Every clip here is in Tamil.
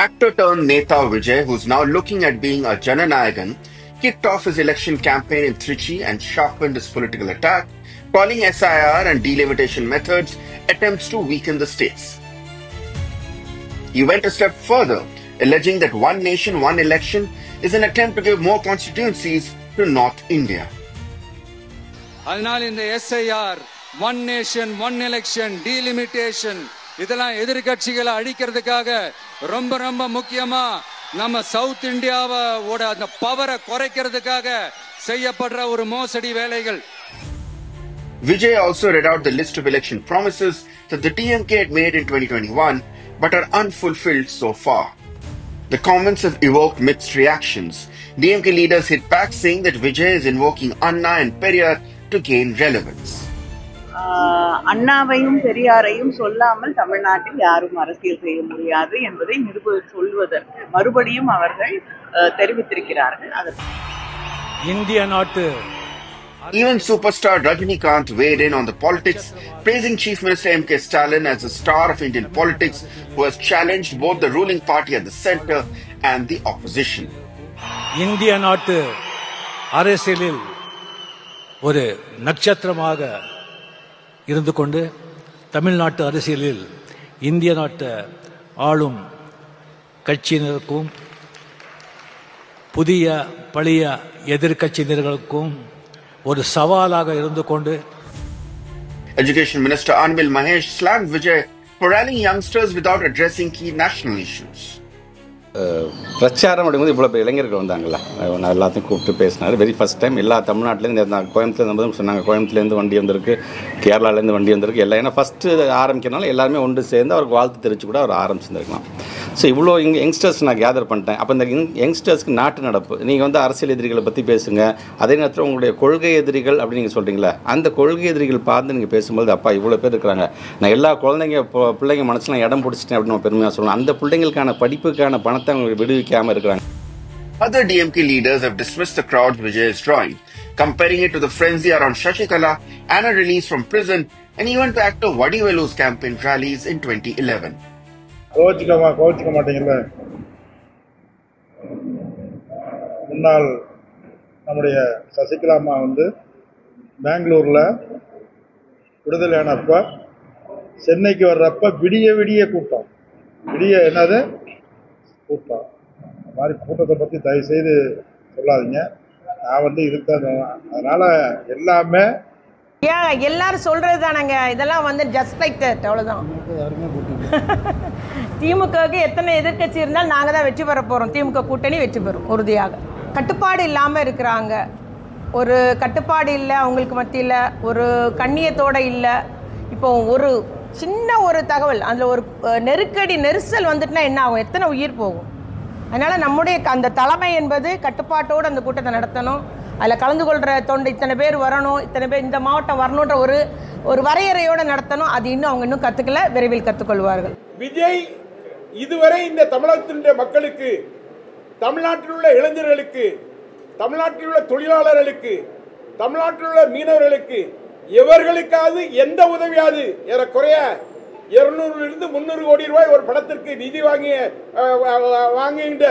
Actor turned Neta Vijay, who's now looking at being a Jananayagan, kicked off his election campaign in Trichy and sharpened his political attack, calling SIR and delimitation methods attempts to weaken the states. He went a step further, alleging that one nation, one election is an attempt to give more constituencies to North India. அதனால் இந்த SIR, one nation, one election, delimitation இதெல்லாம் எதிர்க்கட்சிகளை அழிக்கிறதுக்காக ரொம்ப ரொம்ப முக்கியமா நம்ம சவுத் இந்தியாவோட அந்த பவரை குறைக்கிறதுக்காக செய்யப்படுற ஒரு மோசடி வேலைகள். Vijay also read out the list of election promises that the DMK had made in 2021 but are unfulfilled so far. The comments have evoked mixed reactions. DMK leaders hit back saying that Vijay is invoking Anna and Periyar to gain relevance. அண்ணாவையும் பெரியாரையும் சொல்லாமல் தமிழ்நாட்டில் யாரும் அரசியல் செய்ய முடியாது என்பதை சொல்வதற்கு மறுபடியும் அவர்கள் தெரிவித்திருக்கிறார்கள். இந்திய நாட்டு Even superstar Rajinikanth weighed in on the politics, praising Chief Minister M.K. Stalin as a star of Indian politics who has challenged both the ruling party at the center and the opposition. இந்திய நாட்டு அரசியலில் ஒரு நட்சத்திரமாக இருந்து கொண்டு தமிழ்நாட்டு அரசியலில் இந்திய நாட்டு ஆளும் கட்சியினருக்கும் புதிய பழைய எதிர்க்கட்சியினர்களுக்கும் ஒரு சவாலாக இருந்து கொண்டு Education Minister Anbil Mahesh slammed Vijay for rallying youngsters without addressing key national issues. பிரச்சாரம் அப்படிங்கும்போது இவ்வளோ இளைஞர்கள் வந்தாங்களா, நான் எல்லாத்தையும் கூப்பிட்டு பேசினார். வெரி ஃபஸ்ட் டைம் எல்லா தமிழ்நாட்டிலேருந்து கோயம்புத்தூர்லேருந்து சொன்னாங்க, கோயம்புத்தூர்லேருந்து வண்டி வந்திருக்கு, கேரளாலேருந்து வண்டி வந்திருக்கு, எல்லாம் ஏன்னா ஃபஸ்ட்டு ஆரம்பிக்கிறனால எல்லாருமே ஒன்று சேர்ந்து அவருக்கு வாழ்த்து தெரிவித்து கூட அவர் ஆரம்பிச்சிருந்துருக்கலாம். ஸோ இவ்வளோ யங்ஸ்டர்ஸ் நான் கேதர் பண்ணிட்டேன். அப்போ இந்த யங்ஸ்டர்ஸ்க்கு நாட்டு நடப்பு, நீங்கள் வந்து அரசியல் எதிரிகளை பற்றி பேசுங்க, அதே நேரத்தில் உங்களுடைய கொள்கை எதிரிகள் அப்படின்னு நீங்கள் சொல்கிறீங்களா, அந்த கொள்கை எதிரிகள் பார்த்து நீங்கள் பேசும்போது அப்பா இவ்வளோ பேர் இருக்கிறாங்க, நான் எல்லா குழந்தைங்க பிள்ளைங்க மனசுலாம் இடம் பிடிச்சிட்டேன் அப்படின்னு நம்ம பெருமையாக சொல்லணும். அந்த பிள்ளைங்களுக்கான படிப்புக்கான பணத்தை அவங்க விடுவிக்காமல் இருக்கிறாங்க. Other DMK leaders have dismissed the crowd Vijay is drawing, comparing it to the frenzy around Shashikala and her release from prison, and even to actor Vadivelu's campaign rallies in 2011. கோச்சிக்க மாட்டீங்கல்ல, முன்னாள் நம்முடைய சசிகலா அம்மா வந்து பெங்களூரில் விடுதலையானப்ப சென்னைக்கு வர்றப்ப விடிய விடிய கூட்டம், விடிய என்னது கூட்டம், இந்த மாதிரி கூட்டத்தை பற்றி தயவு செய்து சொல்லாதீங்க. நான் வந்து இதுதான், அதனால் எல்லாமே எல்லாரும் சொல்கிறது தானங்க, இதெல்லாம் வந்து ஜஸ்ட் லைக் தட், அவ்வளோதான். திமுகவுக்கு எத்தனை எதிர்க்கட்சி இருந்தாலும் நாங்கள் தான் வெற்றி பெற போகிறோம். திமுக கூட்டணி வெற்றி பெறும் உறுதியாக. கட்டுப்பாடு இல்லாமல் இருக்கிறாங்க, ஒரு கட்டுப்பாடு இல்லை அவங்களுக்கு மத்தியில், ஒரு கண்ணியத்தோடு இல்லை. இப்போ ஒரு சின்ன ஒரு தகவல், அதில் ஒரு நெருசல் வந்துட்டுனா என்ன ஆகும், எத்தனை உயிர் போகும். அதனால் நம்முடைய அந்த தலைமை என்பது கட்டுப்பாட்டோடு அந்த கூட்டத்தை நடத்தணும். அதில் கலந்து கொள்கிற தொண்டு இத்தனை பேர் வரணும், இத்தனை பேர் இந்த மாவட்டம் வரணுன்ற ஒரு வரையறையோடு நடத்தணும். அது இன்னும் அவங்க இன்னும் கற்றுக்கல, விரைவில் கற்றுக்கொள்வார்கள். விஜய் இதுவரை இந்த தமிழகத்தினுடைய மக்களுக்கு, தமிழ்நாட்டில் உள்ள இளைஞர்களுக்கு, தமிழ்நாட்டில் உள்ள தொழிலாளர்களுக்கு, தமிழ்நாட்டில் உள்ள மீனவர்களுக்கு எவர்களுக்காவது எந்த உதவியாவது ஏறக்குறைய 200 to 300 கோடி ரூபாய் ஒரு படத்திற்கு நிதி வாங்குகின்ற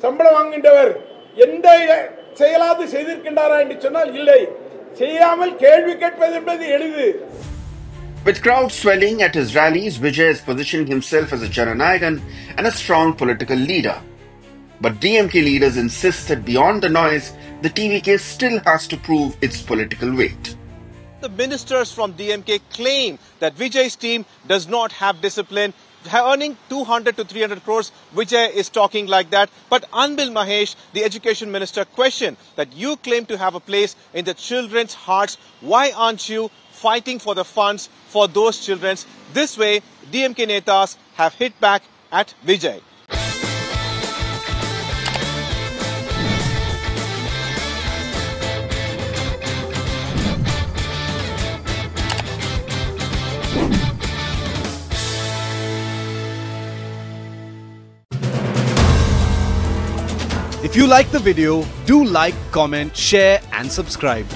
சம்பளம் வாங்குகின்றவர் எந்த செயலாவது செய்திருக்கின்றாரா என்று சொன்னால் இல்லை. செய்யாமல் கேள்வி கேட்பது என்பது எளிது. With crowds swelling at his rallies, Vijay has positioned himself as a Jananayagan and a strong political leader. But DMK leaders insist that beyond the noise, the TVK still has to prove its political weight. The ministers from DMK claim that Vijay's team does not have discipline, earning 200 to 300 crores. Vijay is talking like that. But Anbil Mahesh, the education minister, questioned that you claim to have a place in the children's hearts. Why aren't you fighting for the funds for those children? This way, DMK netas have hit back at Vijay. If you like the video, do like, comment, share and subscribe.